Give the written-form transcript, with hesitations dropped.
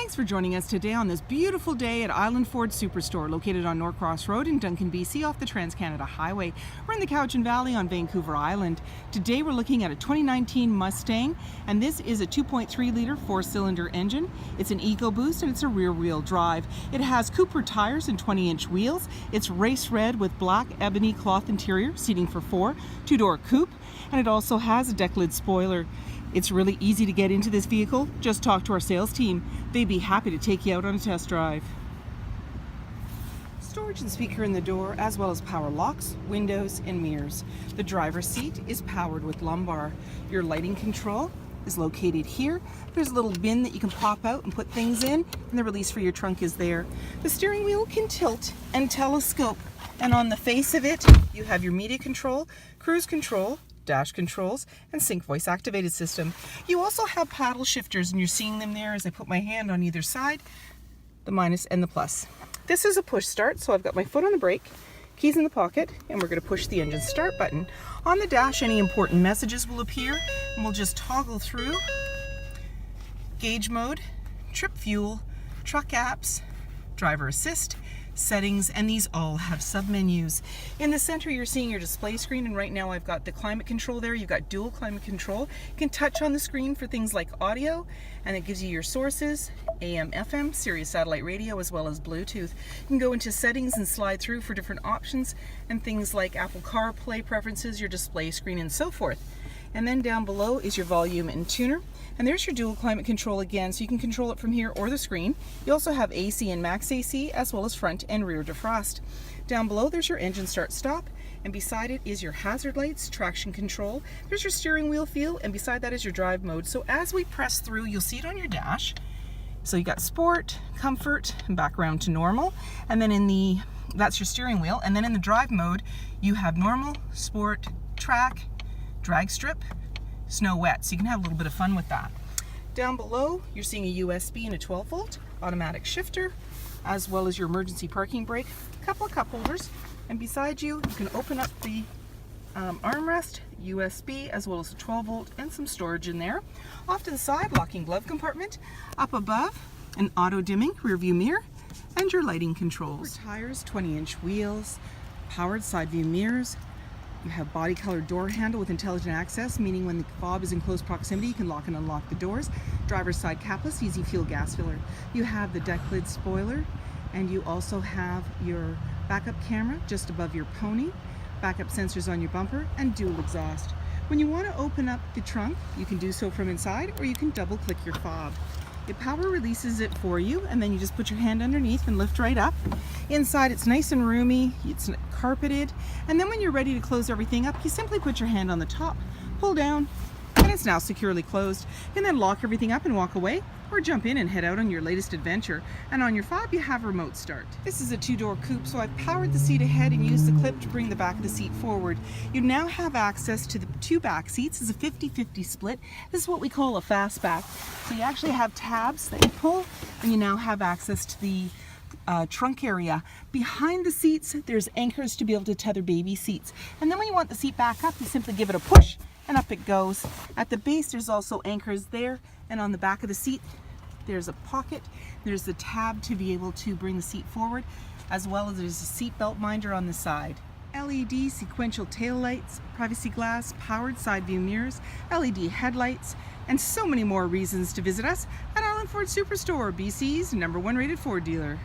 Thanks for joining us today on this beautiful day at Island Ford Superstore, located on Norcross Road in Duncan, BC, off the Trans-Canada Highway. We're in the Cowichan Valley on Vancouver Island. Today we're looking at a 2019 Mustang, and this is a 2.3-liter four-cylinder engine. It's an EcoBoost and it's a rear-wheel drive. It has Cooper tires and 20-inch wheels. It's race red with black ebony cloth interior, seating for four, two-door coupe, and it also has a deck lid spoiler. It's really easy to get into this vehicle. Just talk to our sales team. They'd be happy to take you out on a test drive. Storage and speaker in the door, as well as power locks, windows, and mirrors. The driver's seat is powered with lumbar. Your lighting control is located here. There's a little bin that you can pop out and put things in, and the release for your trunk is there. The steering wheel can tilt and telescope, and on the face of it, you have your media control, cruise control, dash controls, and sync voice activated system. You also have paddle shifters, and you're seeing them there as I put my hand on either side, the minus and the plus. This is a push start, so I've got my foot on the brake, keys in the pocket, and we're going to push the engine start button. On the dash, any important messages will appear, and we'll just toggle through gauge mode, trip fuel, truck apps, driver assist, settings, and these all have sub-menus. In the center you're seeing your display screen, and right now I've got the climate control there. You've got dual climate control. You can touch on the screen for things like audio, and it gives you your sources, AM, FM, Sirius satellite radio, as well as Bluetooth. You can go into settings and slide through for different options and things like Apple CarPlay preferences, your display screen, and so forth. And then down below is your volume and tuner. And there's your dual climate control again, so you can control it from here or the screen. You also have AC and max AC, as well as front and rear defrost. Down below there's your engine start stop, and beside it is your hazard lights, traction control. There's your steering wheel feel, and beside that is your drive mode. So as we press through, you'll see it on your dash. So you got sport, comfort, and background to normal. And then that's your steering wheel. And then in the drive mode, you have normal, sport, track, drag strip, snow wet, so you can have a little bit of fun with that. Down below you're seeing a USB and a 12-volt automatic shifter, as well as your emergency parking brake, a couple of cup holders, and beside you can open up the armrest, USB, as well as a 12-volt and some storage in there. Off to the side, locking glove compartment. Up above, an auto dimming rear view mirror and your lighting controls. Tires, 20-inch wheels, powered side view mirrors. You have body color door handle with intelligent access, meaning when the fob is in close proximity, you can lock and unlock the doors. Driver's side capless, easy fuel gas filler. You have the deck lid spoiler, and you also have your backup camera just above your pony, backup sensors on your bumper, and dual exhaust. When you want to open up the trunk, you can do so from inside, or you can double click your fob. It power releases it for you, and then you just put your hand underneath and lift right up. Inside it's nice and roomy, it's carpeted, and then when you're ready to close everything up, you simply put your hand on the top, pull down, and it's now securely closed. You can then lock everything up and walk away, or jump in and head out on your latest adventure. And on your fob you have remote start. This is a two-door coupe, so I've powered the seat ahead and used the clip to bring the back of the seat forward. You now have access to the two back seats. It's a 50-50 split. This is what we call a fastback. So you actually have tabs that you pull, and you now have access to the trunk area. Behind the seats there's anchors to be able to tether baby seats. And then when you want the seat back up, you simply give it a push and up it goes. At the base there's also anchors there, and on the back of the seat there's a pocket. There's the tab to be able to bring the seat forward, as well as there's a seat belt minder on the side. LED sequential tail lights, privacy glass, powered side view mirrors, LED headlights, and so many more reasons to visit us at Island Ford Superstore, BC's #1 rated Ford dealer.